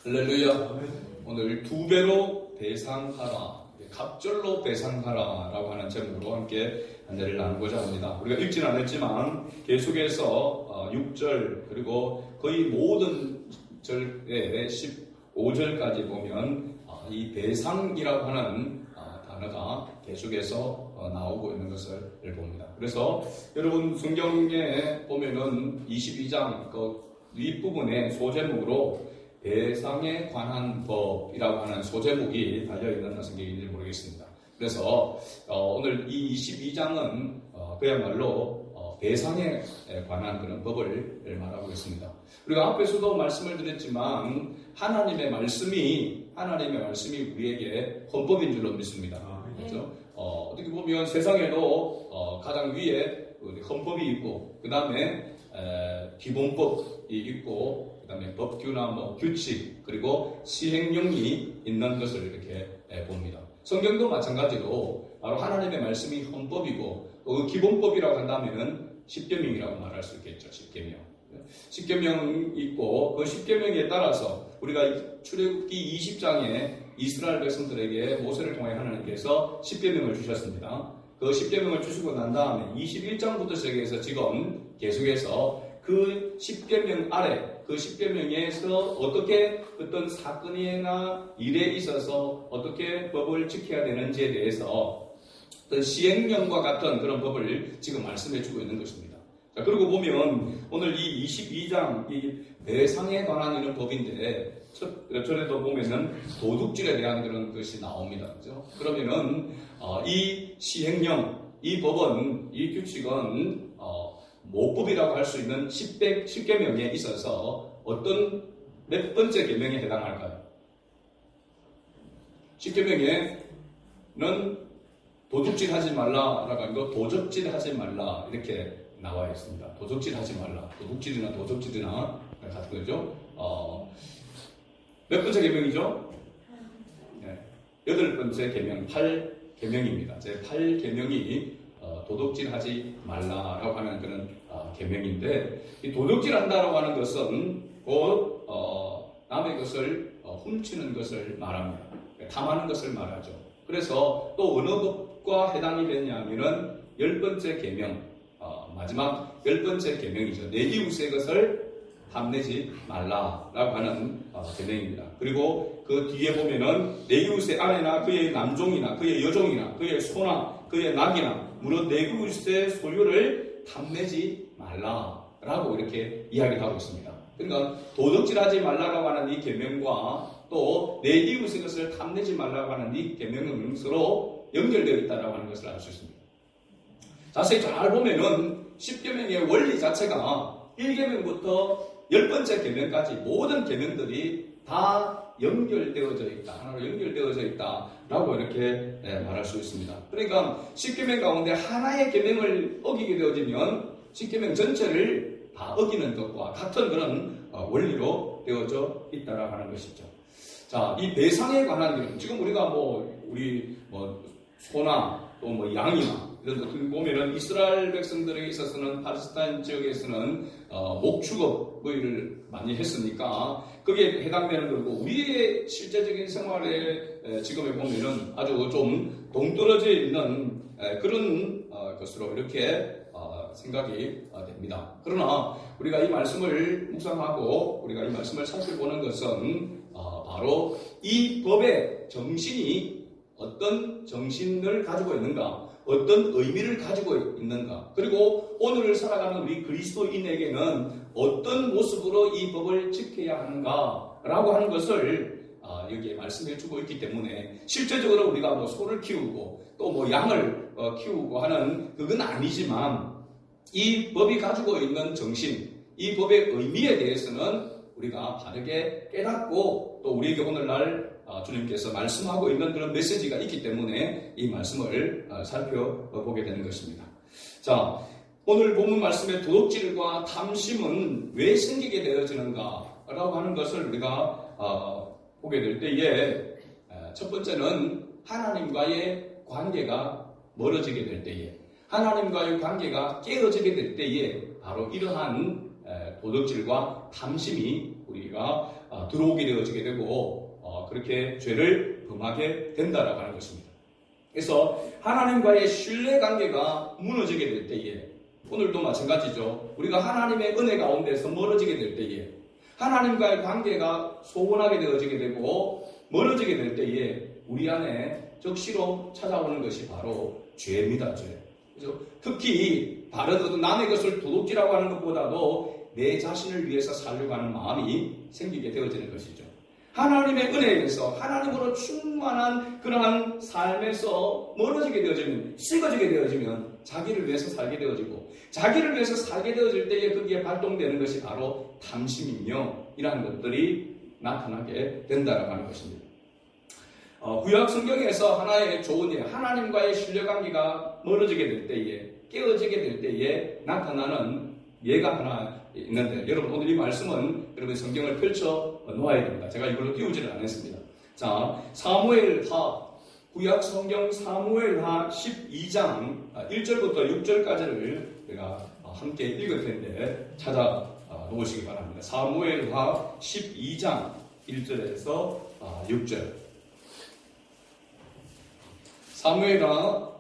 할렐루야. 오늘 두 배로 배상하라, 갑절로 배상하라 라고 하는 제목으로 함께 안내를 나누고자 합니다. 우리가 읽지는 않았지만 계속해서 6절 그리고 거의 모든 절의 15절까지 보면 이 배상이라고 하는 단어가 계속해서 나오고 있는 것을 봅니다. 그래서 여러분 성경에 보면은 22장 그 윗부분에 소제목으로 배상에 관한 법이라고 하는 소제목이 달려있는 성경인지 모르겠습니다. 그래서 오늘 이 22장은 그야말로 배상에 관한 그런 법을 말하고 있습니다. 우리가 앞에서도 말씀을 드렸지만 하나님의 말씀이 우리에게 헌법인 줄로 믿습니다. 그렇죠? 어떻게 보면 세상에도 가장 위에 헌법이 있고 그 다음에 기본법이 있고 그 다음에 법규나 규칙 그리고 시행령이 있는 것을 이렇게 봅니다. 성경도 마찬가지로 바로 하나님의 말씀이 헌법이고 또 그 기본법이라고 한다면은 십계명이라고 말할 수 있겠죠. 십계명이 있고 그 십계명에 따라서 우리가 출애굽기 20장에 이스라엘 백성들에게 모세를 통해 하나님께서 십계명을 주셨습니다. 그 십계명을 주시고 난 다음에 21장부터 시작해서 지금 계속해서 그 십계명 아래 그 십계명에서 어떻게 어떤 사건이나 일에 있어서 어떻게 법을 지켜야 되는지에 대해서 어떤 시행령과 같은 그런 법을 지금 말씀해 주고 있는 것입니다. 자, 그리고 보면 오늘 이 22장 이 배상에 관한 이런 법인데 전에도 보면은 도둑질에 대한 그런 것이 나옵니다. 그죠? 그러면은 이 시행령, 이 법은, 이 규칙은 모법이라고 할 수 있는 10계명에 있어서 어떤 몇 번째 계명에 해당할까요? 10계명에는 도둑질 하지 말라라고 하고 도적질 하지 말라 이렇게 나와 있습니다. 도적질 하지 말라. 도둑질이나 도적질이나 같은 거죠. 몇 번째 계명이죠? 네. 8번째 계명, 8계명입니다. 제 8계명이 도둑질 하지 말라라고 하는 그런 계명인데 이 도둑질 한다라고 하는 것은 곧 남의 것을 훔치는 것을 말합니다. 탐하는 것을 말하죠. 그래서 또 어느 법과 해당이 되냐면은 10번째 계명, 마지막 10번째 계명이죠. 내 이웃의 것을 탐내지 말라라고 하는 계명입니다. 그리고 그 뒤에 보면은 내 이웃의 아내나 그의 남종이나 그의 여종이나 그의 소나 그의 낙이나 무릇 내 이웃의 소유를 탐내지 말라라고 이렇게 이야기를 하고 있습니다. 그러니까 도둑질하지 말라라고 하는 이 계명과 또 내 이웃의 것을 탐내지 말라고 하는 이 계명은 서로 연결되어 있다라고 하는 것을 알 수 있습니다. 자세히 잘 보면은 10계명의 원리 자체가 1계명부터 10번째 계명까지 모든 계명들이 다 연결되어져 있다. 하나로 연결되어져 있다라고 이렇게 말할 수 있습니다. 그러니까 10계명 가운데 하나의 계명을 어기게 되어지면 10계명 전체를 다 어기는 것과 같은 그런 원리로 되어져 있다라고 하는 것이죠. 자, 이 배상에 관한 것, 지금 우리가 우리 소나 또 양이나 이런 것들 보면은 이스라엘 백성들에 있어서는 팔레스타인 지역에서는 목축업을 많이 했으니까 그게 해당되는 거고 우리의 실제적인 생활에 지금에 보면은 아주 좀 동떨어져 있는 그런 것으로 이렇게 생각이 됩니다. 그러나 우리가 이 말씀을 묵상하고 우리가 이 말씀을 살펴보는 것은 바로 이 법의 정신이 어떤 정신을 가지고 있는가, 어떤 의미를 가지고 있는가, 그리고 오늘 살아가는 우리 그리스도인에게는 어떤 모습으로 이 법을 지켜야 하는가라고 하는 것을 여기에 말씀해 주고 있기 때문에 실제적으로 우리가 소를 키우고 또 양을 키우고 하는 그건 아니지만 이 법이 가지고 있는 정신, 이 법의 의미에 대해서는 우리가 바르게 깨닫고 또 우리에게 오늘날 주님께서 말씀하고 있는 그런 메시지가 있기 때문에 이 말씀을 살펴보게 되는 것입니다. 자, 오늘 본문 말씀의 도둑질과 탐심은 왜 생기게 되어지는가 라고 하는 것을 우리가 보게 될 때에 첫 번째는 하나님과의 관계가 멀어지게 될 때에 하나님과의 관계가 깨어지게 될 때에 바로 이러한 도둑질과 탐심이 우리가 들어오게 되어지게 되고 그렇게 죄를 범하게 된다라고 하는 것입니다. 그래서 하나님과의 신뢰관계가 무너지게 될 때에 오늘도 마찬가지죠. 우리가 하나님의 은혜 가운데서 멀어지게 될 때에 하나님과의 관계가 소원하게 되어지게 되고 멀어지게 될 때에 우리 안에 적시로 찾아오는 것이 바로 죄입니다. 죄. 그래서 특히 다른 어떤 남의 것을 도둑질하고 하는 것보다도 내 자신을 위해서 살려고 하는 마음이 생기게 되어지는 것이죠. 하나님의 은혜에서 하나님으로 충만한 그러한 삶에서 멀어지게 되어지면, 식어지게 되어지면 자기를 위해서 살게 되어지고 자기를 위해서 살게 되어질 때에 거기에 발동되는 것이 바로 탐심이며 이러한 것들이 나타나게 된다라고 하는 것입니다. 구약 성경에서 하나의 좋은 예, 하나님과의 신뢰관계가 멀어지게 될 때에, 깨어지게 될 때에 나타나는 예가 하나 있는데, 여러분 오늘 이 말씀은 여러분 성경을 펼쳐 놓아야 됩니다. 제가 이걸로 띄우지를 않았습니다. 자, 사무엘하, 구약 성경 사무엘하 12장 1절부터 6절까지를 제가 함께 읽을 텐데 찾아 놓으시기 바랍니다. 사무엘하 12장 1절에서 6절. 사무엘하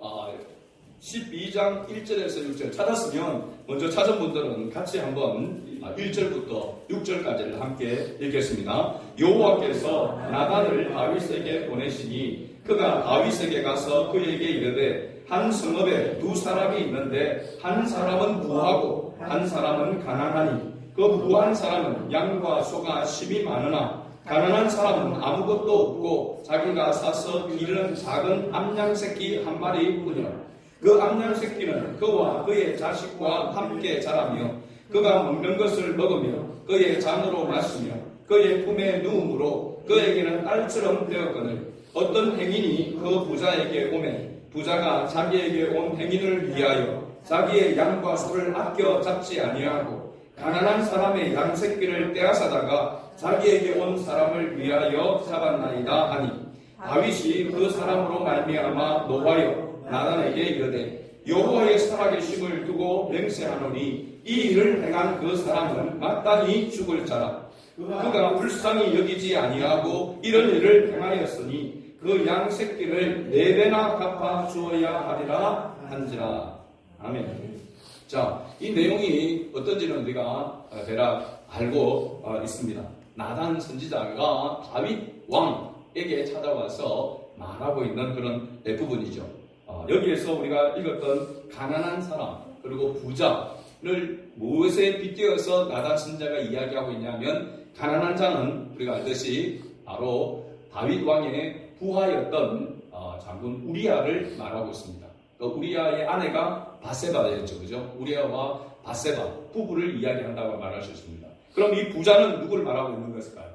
12장 1절에서 6절 찾았으면 먼저 찾은 분들은 같이 한번 1절부터 6절까지를 함께 읽겠습니다. 여호와께서 나단을 다윗에게 보내시니 그가 다윗에게 가서 그에게 이르되 한 성읍에 두 사람이 있는데 한 사람은 부하고 한 사람은 가난하니 그 부한 사람은 양과 소가 심이 많으나 가난한 사람은 아무것도 없고 자기가 사서 기르는 작은 암양 새끼 한 마리뿐이라. 그 암양 새끼는 그와 그의 자식과 함께 자라며 그가 먹는 것을 먹으며 그의 잔으로 마시며 그의 품에 누움으로 그에게는 딸처럼 되었거늘 어떤 행인이 그 부자에게 오매 부자가 자기에게 온 행인을 위하여 자기의 양과 소를 아껴 잡지 아니하고 가난한 사람의 양 새끼를 떼앗아다가 자기에게 온 사람을 위하여 잡았나이다 하니 다윗이 그 사람으로 말미암아 노하여 나단에게 이르되 여호와의 살아계심을 두고 맹세하노니 이 일을 행한 그 사람은 마땅히 죽을 자라. 그가 불쌍히 여기지 아니하고 이런 일을 행하였으니 그 양 새끼를 4배나 갚아 주어야 하리라 한지라. 아멘. 자, 이 내용이 어떤지는 우리가 대략 알고 있습니다. 나단 선지자가 다윗 왕에게 찾아와서 말하고 있는 그런 부분이죠. 여기에서 우리가 읽었던 가난한 사람 그리고 부자를 무엇에 빗대어서 나단 선지자가 이야기하고 있냐면 가난한 자는 우리가 알듯이 바로 다윗 왕의 부하였던 장군 우리아를 말하고 있습니다. 우리아의 아내가 바세바였죠, 그죠? 우리아와 바세바 부부를 이야기한다고 말할 수 있습니다. 그럼 이 부자는 누구를 말하고 있는 것일까요?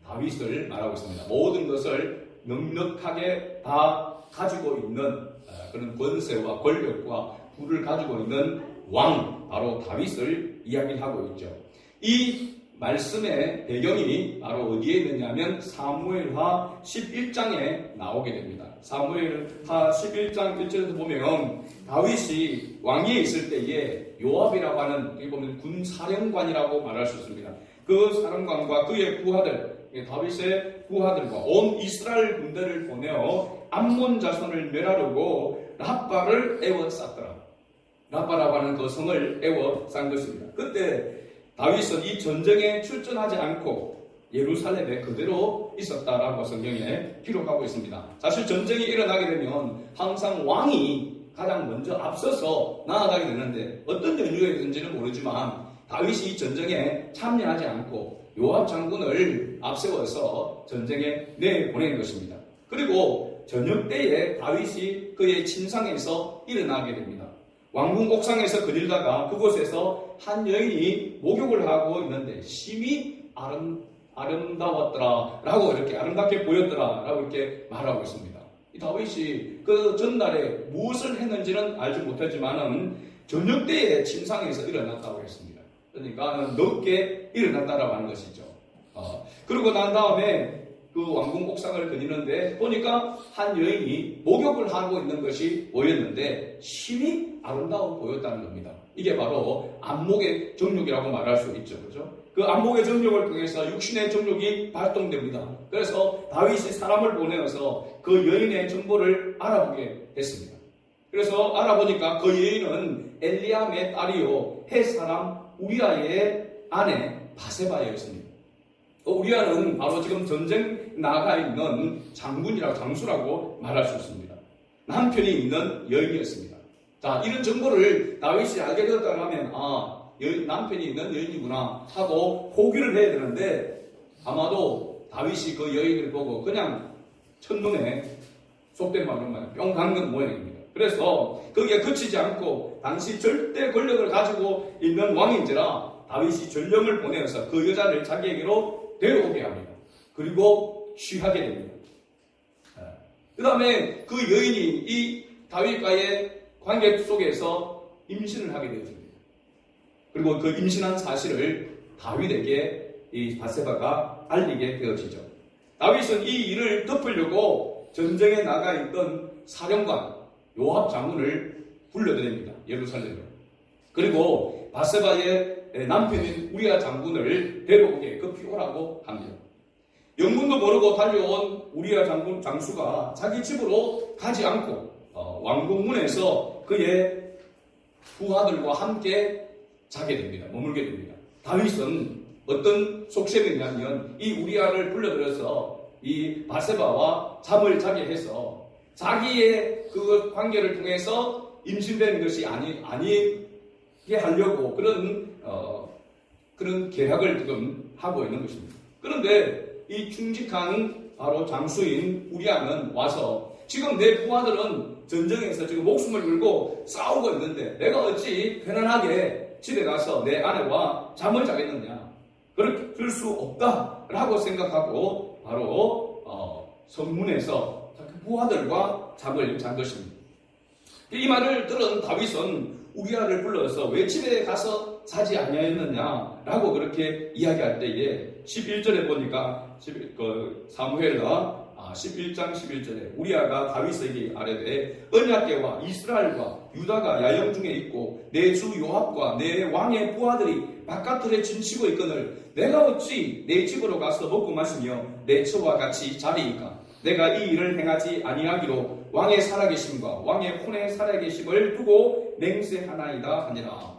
다윗을 말하고 있습니다. 모든 것을 넉넉하게 다 가지고 있는 그런 권세와 권력과 부를 가지고 있는 왕, 바로 다윗을 이야기하고 있죠. 이 말씀의 배경이 바로 어디에 있느냐면 사무엘하 11장에 나오게 됩니다. 사무엘하 11장 1절에서 보면 다윗이 왕위에 있을 때에 요압이라고 하는 여기 보면 군사령관이라고 말할 수 있습니다. 그 사령관과 그의 부하들, 다윗의 부하들과 온 이스라엘 군대를 보내어 암몬 자손을 멸하려고 라빠를 에워쌌더라. 라빠라고 하는 그 성을 에워싼 것입니다. 그때 다윗은 이 전쟁에 출전하지 않고 예루살렘에 그대로 있었다라고 성경에 기록하고 있습니다. 사실 전쟁이 일어나게 되면 항상 왕이 가장 먼저 앞서서 나아가게 되는데 어떤 이유에든지는 모르지만 다윗이 이 전쟁에 참여하지 않고 요압 장군을 앞세워서 전쟁에 내보낸 것입니다. 그리고 저녁 때에 다윗이 그의 침상에서 일어나게 됩니다. 왕궁 옥상에서 거닐다가 그곳에서 한 여인이 목욕을 하고 있는데 심히 아름다웠더라 라고 이렇게 아름답게 보였더라 라고 이렇게 말하고 있습니다. 이 다윗이 그 전날에 무엇을 했는지는 알지 못하지만은 저녁 때에 침상에서 일어났다고 했습니다. 그러니까 늦게 일어났다라고 하는 것이죠. 그러고 난 다음에 그 왕궁 옥상을 거니는데 보니까 한 여인이 목욕을 하고 있는 것이 보였는데 심히 아름다워 보였다는 겁니다. 이게 바로 안목의 정욕이라고 말할 수 있죠. 그렇죠? 그 안목의 정욕을 통해서 육신의 정욕이 발동됩니다. 그래서 다윗이 사람을 보내어서 그 여인의 정보를 알아보게 했습니다. 그래서 알아보니까 그 여인은 엘리암의 딸이요 헷 사람 우리아의 아내 바세바였습니다. 우리아는 바로 지금 전쟁 나가 있는 장수라고 말할 수 있습니다. 남편이 있는 여인이었습니다. 자, 이런 정보를 다윗이 알게 되었다고 하면 남편이 있는 여인이구나 하고 포기를 해야 되는데 아마도 다윗이 그 여인을 보고 그냥 첫눈에 속된 말로만 뿅 간 건 모양입니다. 그래서 거기에 그치지 않고 당시 절대 권력을 가지고 있는 왕인지라 다윗이 전령을 보내어서 그 여자를 자기에게로 데려오게 합니다. 그리고 취하게 됩니다. 그 다음에 그 여인이 이 다윗과의 관계 속에서 임신을 하게 되었습니다. 그리고 그 임신한 사실을 다윗에게 이 바세바가 알리게 되어지죠. 다윗은 이 일을 덮으려고 전쟁에 나가 있던 사령관 요압 장군을 불러드립니다. 예루살렘으로. 그리고 바세바의 남편인 우리아 장군을 데려오게 급히 오라고 합니다. 영문도 모르고 달려온 우리아 장수가 자기 집으로 가지 않고 왕궁문에서 그의 부하들과 함께 자게 됩니다. 머물게 됩니다. 다윗은 어떤 속셈이냐면 이 우리아를 불러들여서 이 바세바와 잠을 자게 해서 자기의 그 관계를 통해서 임신된 것이 아니게 하려고 그런 계략을 지금 하고 있는 것입니다. 그런데 이 충직한 바로 장수인 우리아는 와서 지금 내 부하들은 전쟁에서 지금 목숨을 걸고 싸우고 있는데 내가 어찌 편안하게 집에 가서 내 아내와 잠을 자겠느냐. 그럴 수 없다라고 생각하고 바로 성문에서 부하들과 잠을 잔 것입니다. 이 말을 들은 다윗은 우리아를 불러서 왜 집에 가서 자지 아니하였느냐라고 그렇게 이야기할 때에 11절에 보니까 사무엘가 11장 11절에 우리아가 다윗에게 아뢰되 언약궤와 이스라엘과 유다가 야영 중에 있고 내 주 요압과 내 왕의 부하들이 바깥들에 진치고 있거늘 내가 어찌 내 집으로 가서 먹고 마시며 내 처와 같이 자리이까 내가 이 일을 행하지 아니하기로 왕의 살아계심과 왕의 혼의 살아계심을 두고 맹세하나이다 하니라.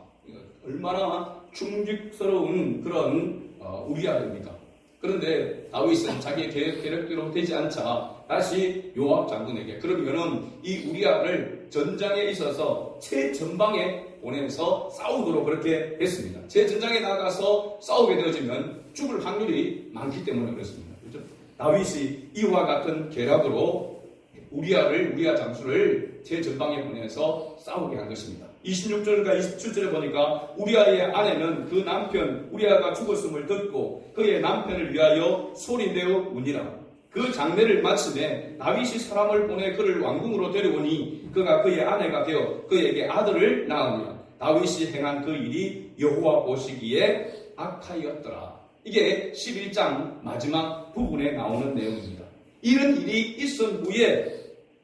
얼마나 충직스러운 그런 우리아입니까? 그런데 다윗은 자기의 계획대로 되지 않자 다시 요압 장군에게 그러면은 이 우리아를 전장에 있어서 최전방에 보내서 싸우도록 그렇게 했습니다. 최전장에 나가서 싸우게 되어지면 죽을 확률이 많기 때문에 그렇습니다. 그렇죠? 다윗이 이와 같은 계략으로 우리아 장수를 최전방에 보내서 싸우게 한 것입니다. 26절과 27절에 보니까 우리아의 아내는 그 남편 우리아가 죽었음을 듣고 그의 남편을 위하여 소리내어 우니라. 그 장례를 마침에 다윗이 사람을 보내 그를 왕궁으로 데려오니 그가 그의 아내가 되어 그에게 아들을 낳으며 다윗이 행한 그 일이 여호와 보시기에 악하였더라. 이게 11장 마지막 부분에 나오는 내용입니다. 이런 일이 있은 후에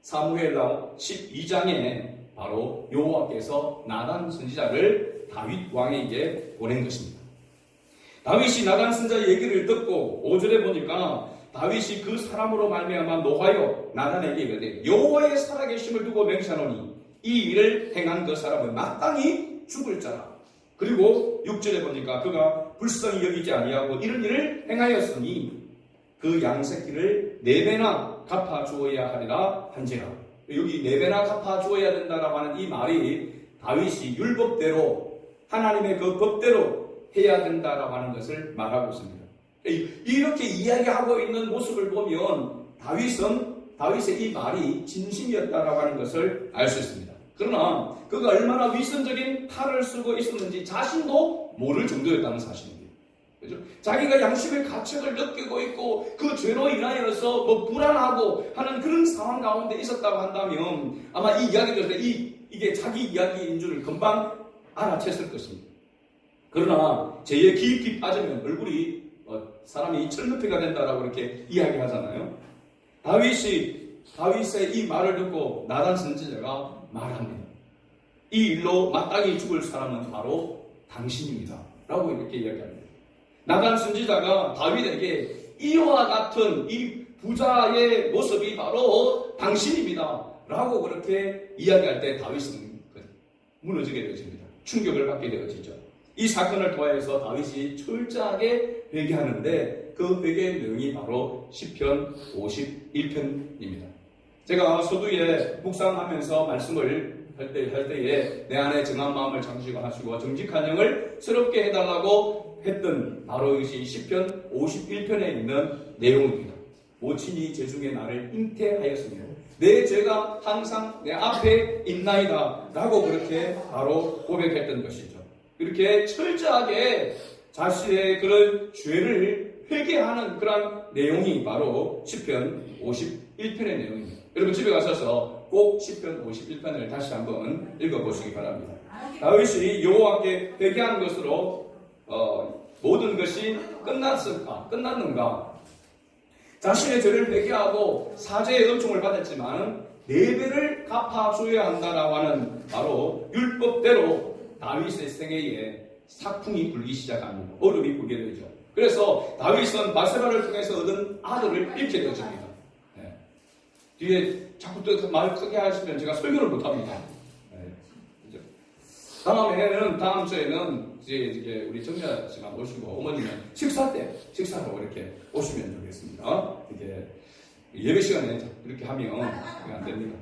사무엘라 12장에 바로 여호와께서 나단 선지자를 다윗 왕에게 보낸 것입니다. 다윗이 나단 선지자의 얘기를 듣고 5절에 보니까 다윗이 그 사람으로 말미암아 노하여 나단에게 이르되 여호와의 살아계심을 두고 맹세하노니 이 일을 행한 그 사람은 마땅히 죽을 자라. 그리고 6절에 보니까 그가 불쌍히 여기지 아니하고 이런 일을 행하였으니 그 양새끼를 4배나 갚아주어야 하리라 한지라. 여기 4배나 갚아주어야 된다라고 하는 이 말이 다윗이 율법대로 하나님의 그 법대로 해야 된다라고 하는 것을 말하고 있습니다. 이렇게 이야기하고 있는 모습을 보면 다윗의 이 말이 진심이었다라고 하는 것을 알 수 있습니다. 그러나 그가 얼마나 위선적인 탈을 쓰고 있었는지 자신도 모를 정도였다는 사실입니다. 그죠? 자기가 양심의 가책을 느끼고 있고 그 죄로 인하여서 불안하고 하는 그런 상황 가운데 있었다고 한다면 아마 이 이야기를 때 이게 자기 이야기인 줄을 금방 알아챘을 것입니다. 그러나 죄에 깊이 빠지면 얼굴이 사람이 철높이가 된다라고 이렇게 이야기하잖아요. 다윗의 이 말을 듣고 나단 선지자가 말합니다. 이 일로 마땅히 죽을 사람은 바로 당신입니다. 라고 이렇게 이야기합니다. 나단 선지자가 다윗에게 이와 같은 이 부자의 모습이 바로 당신입니다 라고 그렇게 이야기할 때 다윗은 무너지게 되어집니다. 충격을 받게 되어지죠. 이 사건을 통해서 다윗이 철저하게 회개하는데 그 회개의 내용이 바로 시편 51편입니다. 제가 서두에 묵상하면서 말씀을 할 때에 내 안에 정한 마음을 장식하시고 정직한 영을 새롭게 해달라고 했던 바로 이것이 시편 51편에 있는 내용입니다. 모친이 제중에 나를 잉태하였으며 내 죄가 항상 내 앞에 있나이다 라고 그렇게 바로 고백했던 것이죠. 이렇게 철저하게 자신의 그런 죄를 회개하는 그런 내용이 바로 시편 51편의 내용입니다. 여러분 집에 가셔서 꼭 시편 51편을 다시 한번 읽어보시기 바랍니다. 다윗이 여호와께 회개한 것으로 모든 것이 끝났는가? 자신의 죄를 회개하고 사죄의 은총을 받았지만 4배를 갚아줘야 한다라고 하는 바로 율법대로 다윗의 생애에 삭풍이 불기 시작합니다. 얼음이 불게 되죠. 그래서 다윗은 바세바를 통해서 얻은 아들을 잃게 되어집니다. 네. 뒤에 자꾸 또 말 크게 하시면 제가 설교를 못합니다. 네. 다음 주에는 이제 우리 정자 씨가 오시고 어머니는 식사로 이렇게 오시면 좋겠습니다. 이렇게 예배 시간에 이렇게 하면 안 됩니다.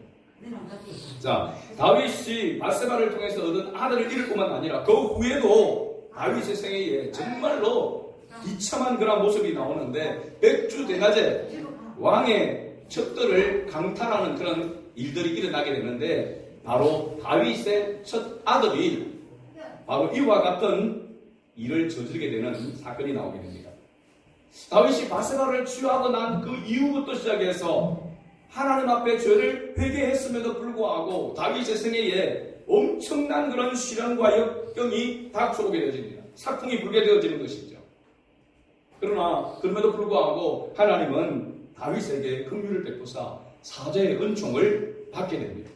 자, 다윗이 바세바를 통해서 얻은 아들을 잃을 뿐만 아니라 그 후에도 다윗의 생애에 정말로 비참한 그런 모습이 나오는데 백주대낮에 왕의 척들을 강탈하는 그런 일들이 일어나게 되는데 바로 다윗의 첫 아들이 바로 이와 같은 일을 저지르게 되는 사건이 나오게 됩니다. 다윗이 바세바를 취하고 난 그 이후부터 시작해서 하나님 앞에 죄를 회개했음에도 불구하고 다윗의 생애에 엄청난 그런 시련과 역경이 닥쳐오게 되어집니다. 삭풍이 불게 되어지는 것이죠. 그러나 그럼에도 불구하고 하나님은 다윗에게 긍휼을 베푸사 사죄의 은총을 받게 됩니다.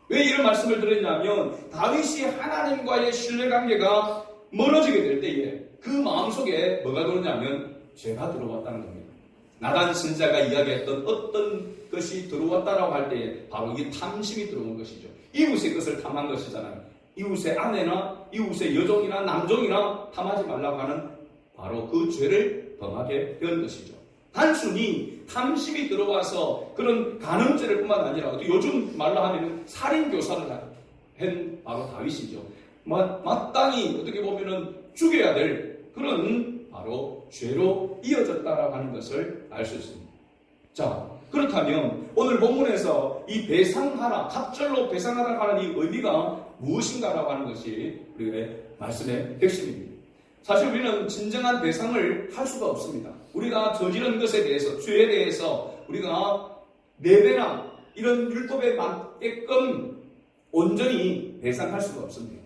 왜 이런 말씀을 드렸냐면 다윗이 하나님과의 신뢰관계가 멀어지게 될 때에 그 마음속에 뭐가 들어오냐면 죄가 들어왔다는 겁니다. 나단 선지자가 이야기했던 어떤 것이 들어왔다라고 할 때에 바로 이게 탐심이 들어온 것이죠. 이웃의 것을 탐한 것이잖아요. 이웃의 아내나 이웃의 여종이나 남종이나 탐하지 말라고 하는 바로 그 죄를 범하게 된 것이죠. 단순히 탐심이 들어와서 그런 간음죄를 뿐만 아니라 요즘 말로 하면 살인교사를 한 바로 다윗이죠. 마땅히 어떻게 보면은 죽여야 될 그런 바로 죄로 이어졌다라고 하는 것을 알 수 있습니다. 자, 그렇다면 오늘 본문에서 이 배상하라, 갑절로 배상하라고 하는 이 의미가 무엇인가라고 하는 것이 우리의 말씀의 핵심입니다. 사실 우리는 진정한 배상을 할 수가 없습니다. 우리가 저지른 것에 대해서, 죄에 대해서 우리가 4배나 이런 율법에 맞게끔 온전히 배상할 수가 없습니다.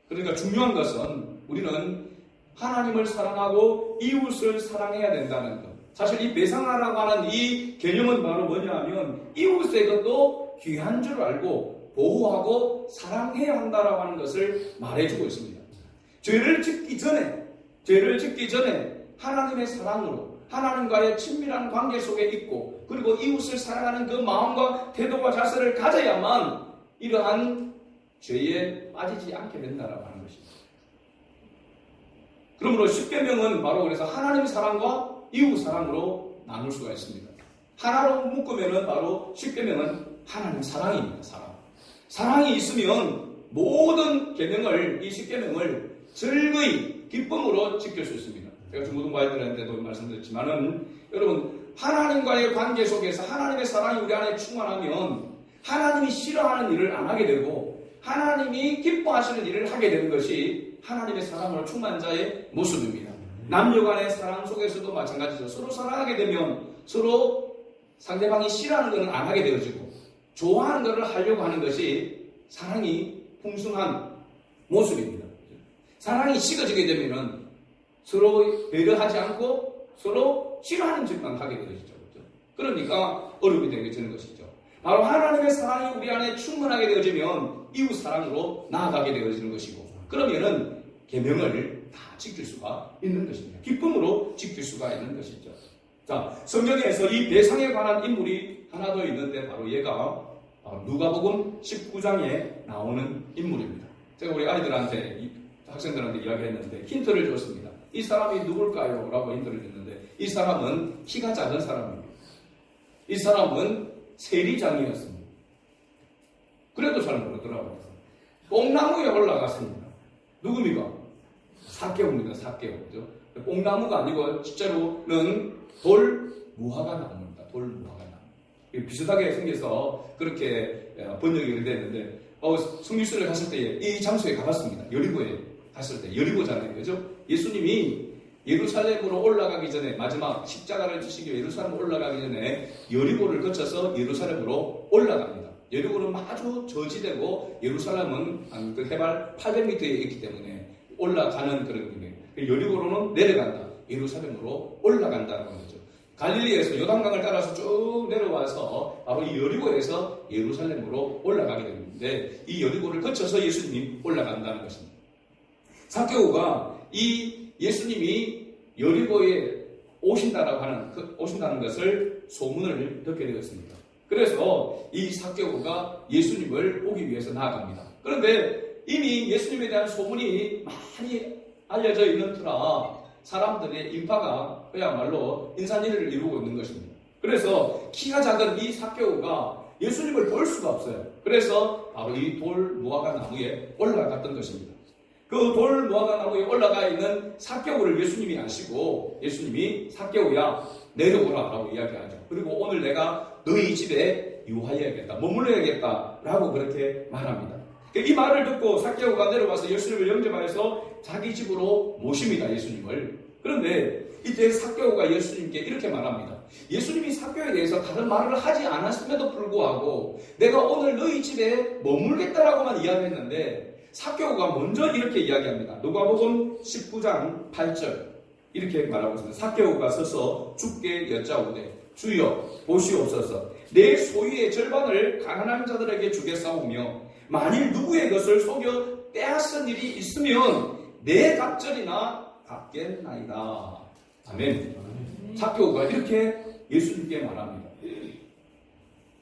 그러니까 중요한 것은 우리는 하나님을 사랑하고 이웃을 사랑해야 된다는 것. 사실 이 배상하라고 하는 이 개념은 바로 뭐냐 하면 이웃의 것도 귀한 줄 알고 보호하고 사랑해야 한다라고 하는 것을 말해주고 있습니다. 죄를 짓기 전에 하나님의 사랑으로 하나님과의 친밀한 관계 속에 있고 그리고 이웃을 사랑하는 그 마음과 태도와 자세를 가져야만 이러한 죄에 빠지지 않게 된다라고 하는 것입니다. 그러므로 십계명은 바로 그래서 하나님의 사랑과 이웃 사랑으로 나눌 수가 있습니다. 하나로 묶으면은 바로 십계명은 하나님의 사랑입니다. 사랑이 있으면 모든 계명을 이 십계명을 즐거이 기쁨으로 지킬 수 있습니다. 제가 중고등부아이들한테도 말씀드렸지만은 여러분 하나님과의 관계 속에서 하나님의 사랑이 우리 안에 충만하면 하나님이 싫어하는 일을 안 하게 되고 하나님이 기뻐하시는 일을 하게 되는 것이 하나님의 사랑으로 충만한 자의 모습입니다. 남녀간의 사랑 속에서도 마찬가지죠. 서로 사랑하게 되면 서로 상대방이 싫어하는 것은 안 하게 되어지고 좋아하는 것을 하려고 하는 것이 사랑이 풍성한 모습입니다. 사랑이 식어지게 되면 서로 배려하지 않고 서로 싫어하는 짓만 하게 되어지죠. 그러니까 어려움이 되어지는 것이죠. 바로 하나님의 사랑이 우리 안에 충만하게 되어지면 이웃 사랑으로 나아가게 되어지는 것이고 그러면은 계명을 다 지킬 수가 있는 것입니다. 기쁨으로 지킬 수가 있는 것이죠. 자, 성경에서 이 배상에 관한 인물이 하나 더 있는데 바로 얘가 누가복음 19장에 나오는 인물입니다. 제가 우리 아이들한테, 학생들한테 이야기했는데 힌트를 줬습니다. 이 사람이 누굴까요? 라고 힌트를 줬는데 이 사람은 키가 작은 사람입니다. 이 사람은 세리장이었습니다. 그래도 잘 모르더라고요. 뽕나무에 올라갔습니다. 누굽니까? 삭개오입니다. 삭개오. 그죠? 뽕나무가 아니고 실제로는 돌무화과 나무입니다. 돌무화과 나무. 비슷하게 생겨서 그렇게 번역이 됐는데 성유수를 갔을 때 이 장소에 가봤습니다. 여리고에 갔을 때 여리고잖아요. 그죠? 예수님이 예루살렘으로 올라가기 전에 마지막 십자가를 지시기 위해 예루살렘으로 올라가기 전에 여리고를 거쳐서 예루살렘으로 올라갑니다. 여리고는 아주 저지대고 예루살렘은 그 해발 800m에 있기 때문에 올라가는 그런 거예요. 여리고로는 내려간다. 예루살렘으로 올라간다는 거죠. 갈릴리에서 요단강을 따라서 쭉 내려와서 바로 이 여리고에서 예루살렘으로 올라가게 되는데 이 여리고를 거쳐서 예수님이 올라간다는 것입니다. 삭개오가 이 예수님이 여리고에 오신다는 것을 소문을 듣게 되었습니다. 그래서 이 삭개오가 예수님을 보기 위해서 나아갑니다. 그런데 이미 예수님에 대한 소문이 많이 알려져 있는 터라 사람들의 인파가 그야말로 인산인해를 이루고 있는 것입니다. 그래서 키가 작은 이 삭개오가 예수님을 볼 수가 없어요. 그래서 바로 이 돌무화과 나무에 올라갔던 것입니다. 그 돌무화과 나무에 올라가 있는 삭개오를 예수님이 아시고 예수님이 삭개오야 내려오라 라고 이야기하죠. 그리고 오늘 내가 너희 집에 유하여야겠다, 머물러야겠다 라고 그렇게 말합니다. 이 말을 듣고 삭개오가 내려와서 예수님을 영접하여서 자기 집으로 모십니다. 예수님을. 그런데 이때 삭개오가 예수님께 이렇게 말합니다. 예수님이 삭개오에 대해서 다른 말을 하지 않았음에도 불구하고 내가 오늘 너희 집에 머물겠다라고만 이야기했는데 삭개오가 먼저 이렇게 이야기합니다. 누가복음 19장 8절 이렇게 말하고 있습니다. 삭개오가 서서 주께 여짜오되 주여 보시옵소서 내 소유의 절반을 가난한 자들에게 주겠사오며 만일 누구의 것을 속여 빼앗은 일이 있으면 내 갑절이나 갚겠나이다. 아멘. 삭개오가 이렇게 예수님께 말합니다.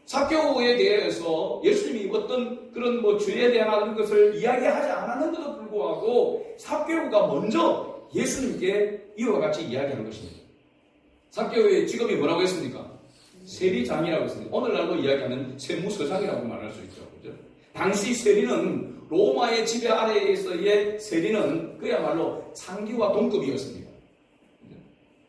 삭개오에 대해서 예수님이 어떤 그런 죄에 대한 것을 이야기하지 않았는데도 불구하고 삭개오가 먼저 예수님께 이와 같이 이야기하는 것입니다. 삭개오의 직업이 뭐라고 했습니까? 세리장이라고 했습니다. 오늘날로 이야기하는 세무서장이라고 말할 수 있죠. 그죠? 당시 세리는 로마의 지배 아래에서의 세리는 그야말로 상기와 동급이었습니다.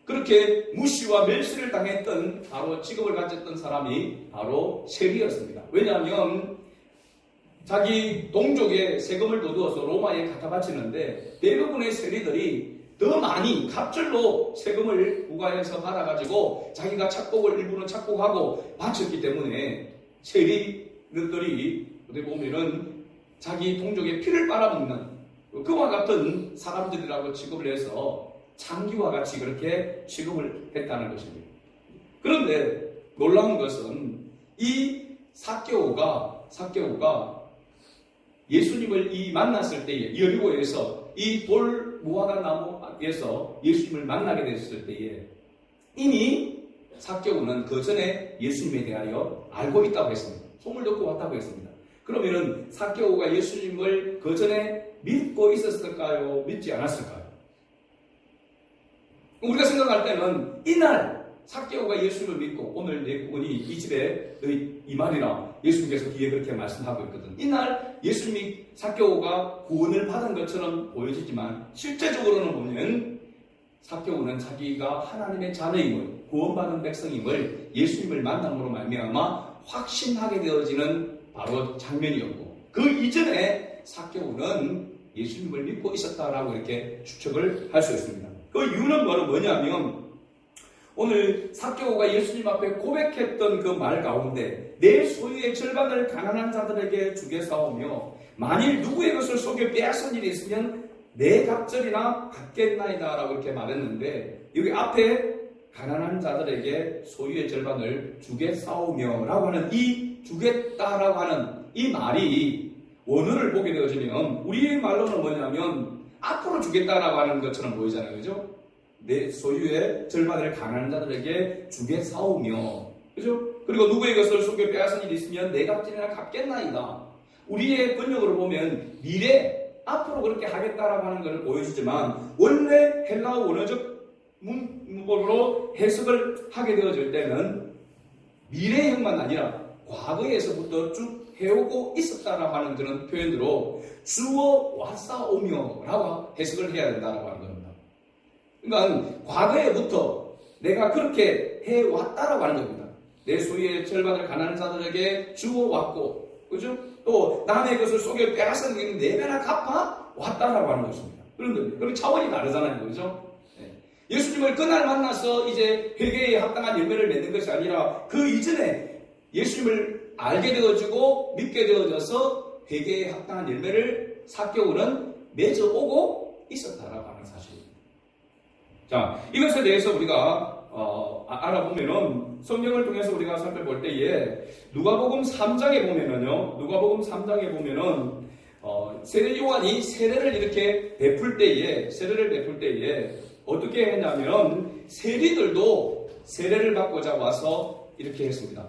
그렇게 무시와 멸시를 당했던 바로 직업을 가졌던 사람이 바로 세리였습니다. 왜냐하면 자기 동족의 세금을 거두어서 로마에 갖다 바치는데 대부분의 세리들이 더 많이 갑절로 세금을 부과해서 받아가지고 자기가 착복을 일부는 착복하고 바쳤기 때문에 세리들이 어떻게 보면은 자기 동족의 피를 빨아먹는 그와 같은 사람들이라고 취급을 해서 창기와 같이 그렇게 취급을 했다는 것입니다. 그런데 놀라운 것은 이 삭개오가 예수님을 만났을 때에 여리고에서 이 돌무화과 나무에서 예수님을 만나게 됐을 때에 이미 삭개오는 그 전에 예수님에 대하여 알고 있다고 했습니다. 소문을 듣고 왔다고 했습니다. 그러면은 삭개오가 예수님을 그 전에 믿고 있었을까요? 믿지 않았을까요? 우리가 생각할 때는 이날 삭개오가 예수님을 믿고 오늘 내 구원이 이 집에 너희 이말이라 예수님께서 뒤에 그렇게 말씀하고 있거든. 이날 예수님이 삭개오가 구원을 받은 것처럼 보여지지만 실제적으로는 보면 삭개오는 자기가 하나님의 자녀임을 구원받은 백성임을 예수님을 만남으로 말미암아 확신하게 되어지는 바로 장면이었고 그 이전에 삭개오는 예수님을 믿고 있었다라고 이렇게 추측을 할 수 있습니다. 그 이유는 바로 뭐냐면 오늘 삭개오가 예수님 앞에 고백했던 그 말 가운데 내 소유의 절반을 가난한 자들에게 주겠사오며 만일 누구의 것을 속여 빼앗은 일이 있으면 내 갑절이나 갚겠나이다 라고 이렇게 말했는데 여기 앞에 가난한 자들에게 소유의 절반을 주겠사오며 라고 하는 이 주겠다라고 하는 이 말이 원어를 보게 되어지면 우리의 말로는 뭐냐면 앞으로 주겠다라고 하는 것처럼 보이잖아요. 그죠? 내 소유의 절반을 가난한 자들에게 주겠사오며, 그죠? 그리고 누구의 것을 속여 빼앗은 일이 있으면 내 값질이나 갚겠나이다. 우리의 번역으로 보면 미래, 앞으로 그렇게 하겠다라고 하는 것을 보여주지만, 원래 헬라어 원어적 문법으로 해석을 하게 되어질 때는 미래형만 아니라 과거에서부터 쭉 해오고 있었다라고 하는 그런 표현으로 주어 왔사오며 라고 해석을 해야 된다라고 하는 겁니다. 그러니까 과거에부터 내가 그렇게 해왔다라고 하는 겁니다. 내 소유의 절반을 가난한 자들에게 주어왔고, 그죠? 또 남의 것을 속여 빼앗은 게 네 배나 갚아 왔다라고 하는 것입니다. 그런 겁니다. 그럼 차원이 다르잖아요. 그죠? 네. 예수님을 그날 만나서 이제 회개에 합당한 열매를 맺는 것이 아니라 그 이전에 예수님을 알게 되어지고 믿게 되어져서 회개에 합당한 열매를 삭개오는 맺어오고 있었다라고 하는 사실입니다. 자, 이것에 대해서 우리가 알아보면은 성경을 통해서 우리가 살펴볼 때에 누가복음 3장에 보면은 세례 요한이 세례를 베풀 때에 어떻게 했냐면 세리들도 세례를 받고자 와서 이렇게 했습니다.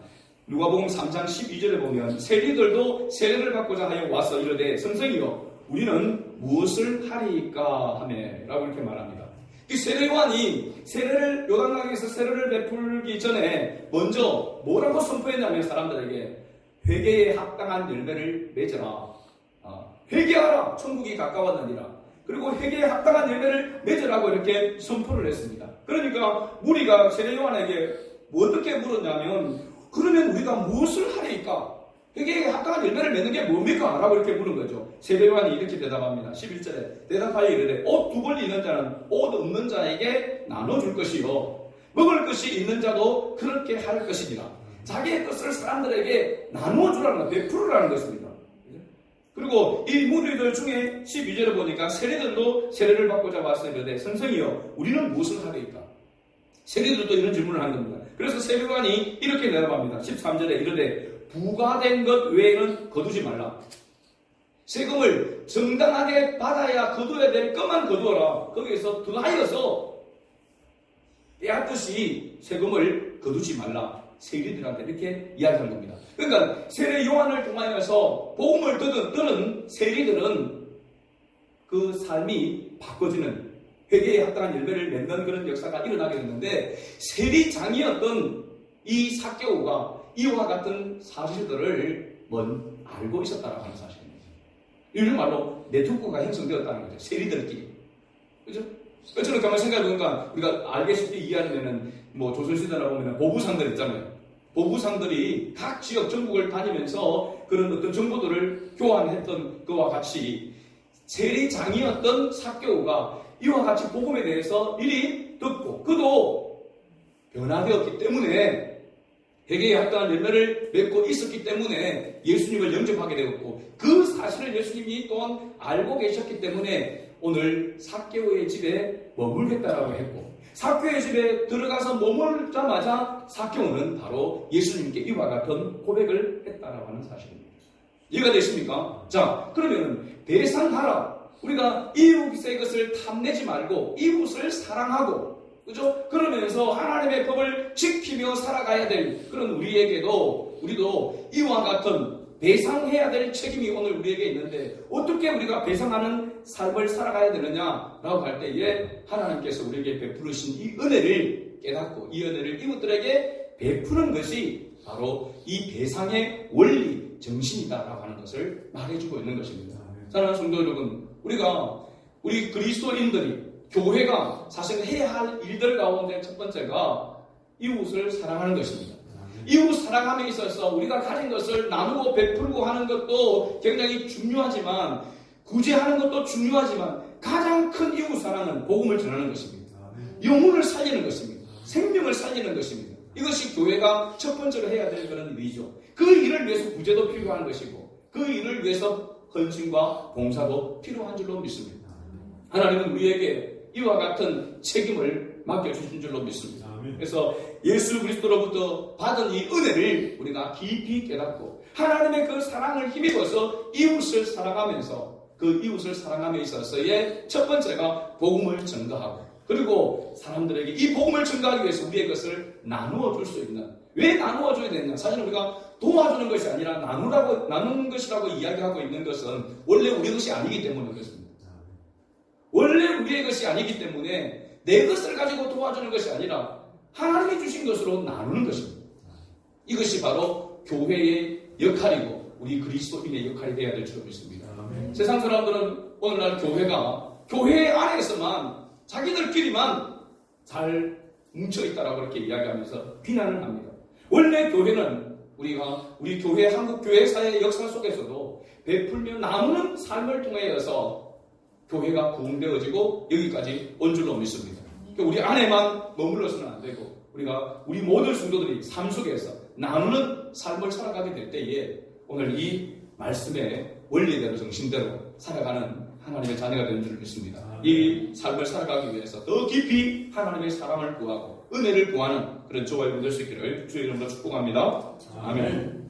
누가복음 3장 12절에 보면 세리들도 세례를 받고자 하여 와서 이르되 선생이여 우리는 무엇을 하리이까 하매라고 이렇게 말합니다. 이 세례 요한이 요단강에서 세례를 베풀기 전에 먼저 뭐라고 선포했냐면 사람들에게 회개에 합당한 열매를 맺어라. 회개하라. 천국이 가까웠느니라. 그리고 회개에 합당한 열매를 맺으라고 이렇게 선포를 했습니다. 그러니까 무리가 세례 요한에게 어떻게 물었냐면 그러면 우리가 무엇을 하리이까? 회개에 합당한 열매를 맺는 게 뭡니까? 라고 이렇게 물은 거죠. 세례 요한이 이렇게 대답합니다. 11절에 대답하여 이르되 옷 두 벌 있는 자는 옷 없는 자에게 나눠줄 것이요 먹을 것이 있는 자도 그렇게 할 것이니라. 자기의 것을 사람들에게 나눠주라는 것, 베풀으라는 것입니다. 그리고 이 무리들 중에 12절에 보니까 세리들도 세례를 받고자 왔을 때 선생이여 우리는 무엇을 하리이까? 세리들도 이런 질문을 한 겁니다. 그래서 세례 요한이 이렇게 대답합니다. 13절에 이르되 부과된 것 외에는 거두지 말라. 세금을 정당하게 받아야 거둬야 될 것만 거두어라. 거기에서 더하여서 빼앗듯이 세금을 거두지 말라. 세리들한테 이렇게 이야기한 겁니다. 그러니까 세례 요한을 통하여서 복음을 듣는 세리들은 그 삶이 바꿔지는 회개에 합당한 열매를 맺는 그런 역사가 일어나게 됐는데 세리장이었던 이 삭개오가 이와 같은 사실들을 알고 있었다라고 하는 사실입니다. 이런 말로 네트워크가 형성되었다는 거죠. 세리들끼리. 그죠? 저는 가만히 생각해보니까 우리가 알게 쉽게 이해하려면은 조선시대나 보면 보부상들 있잖아요. 보부상들이 각 지역 전국을 다니면서 그런 어떤 정보들을 교환했던 그와 같이 세리장이었던 삭개오가 이와 같이 복음에 대해서 미리 듣고 그도 변화되었기 때문에 회개에 합당한 열매를 맺고 있었기 때문에 예수님을 영접하게 되었고 그 사실을 예수님이 또한 알고 계셨기 때문에 오늘 삭개오의 집에 머물겠다라고 했고 삭개오의 집에 들어가서 머물자마자 삭개오는 바로 예수님께 이와 같은 고백을 했다라고 하는 사실입니다. 이해가 되십니까? 자, 그러면 배상하라. 우리가 이웃의 것을 탐내지 말고 이웃을 사랑하고 그죠? 그러면서 하나님의 법을 지키며 살아가야 될 그런 우리도 이와 같은 배상해야 될 책임이 오늘 우리에게 있는데 어떻게 우리가 배상하는 삶을 살아가야 되느냐라고 할 때에 하나님께서 우리에게 베푸르신 이 은혜를 깨닫고 이 은혜를 이웃들에게 베푸는 것이 바로 이 배상의 원리, 정신이다라고 하는 것을 말해주고 있는 것입니다. 사랑하는 성도 여러분, 우리 그리스도인들이 교회가 사실 해야 할 일들 가운데 첫 번째가 이웃을 사랑하는 것입니다. 이웃 사랑함에 있어서 우리가 가진 것을 나누고 베풀고 하는 것도 굉장히 중요하지만 구제하는 것도 중요하지만 가장 큰 이웃 사랑은 복음을 전하는 것입니다. 영혼을 살리는 것입니다. 생명을 살리는 것입니다. 이것이 교회가 첫 번째로 해야 될 그런 일이죠. 그 일을 위해서 구제도 필요한 것이고 그 일을 위해서 헌신과 봉사도 필요한 줄로 믿습니다. 하나님은 우리에게 이와 같은 책임을 맡겨주신 줄로 믿습니다. 그래서 예수 그리스도로부터 받은 이 은혜를 우리가 깊이 깨닫고 하나님의 그 사랑을 힘입어서 이웃을 사랑하면서 그 이웃을 사랑함에 있어서의 첫 번째가 복음을 전가하고, 그리고 사람들에게 이 복음을 전가하기 위해서 우리의 것을 나누어 줄 수 있는, 왜 나누어 줘야 되냐? 사실 우리가 도와주는 것이 아니라 나누는 것이라고 이야기하고 있는 것은 원래 우리 것이 아니기 때문에 그렇습니다. 원래 우리의 것이 아니기 때문에 내 것을 가지고 도와주는 것이 아니라 하나님이 주신 것으로 나누는 것입니다. 이것이 바로 교회의 역할이고 우리 그리스도인의 역할이 되어야 될 줄 믿습니다. 세상 사람들은 오늘날 교회가 교회 안에서만 자기들끼리만 잘 뭉쳐있다라고 이렇게 이야기하면서 비난을 합니다. 원래 교회는 우리 교회, 한국 교회사의 역사 속에서도 베풀며 나누는 삶을 통해서 교회가 구성되어지고 여기까지 온 줄로 믿습니다. 우리 안에만 머물러서는 안 되고 우리 모든 성도들이 삶 속에서 나누는 삶을 살아가게 될 때에 오늘 이 말씀의 원리대로 정신대로 살아가는 하나님의 자녀가 되는 줄 믿습니다. 이 삶을 살아가기 위해서 더 깊이 하나님의 사랑을 구하고 은혜를 구하는 그런 저와 여러분 될 수 있기를 주의 이름으로 축복합니다. 아멘.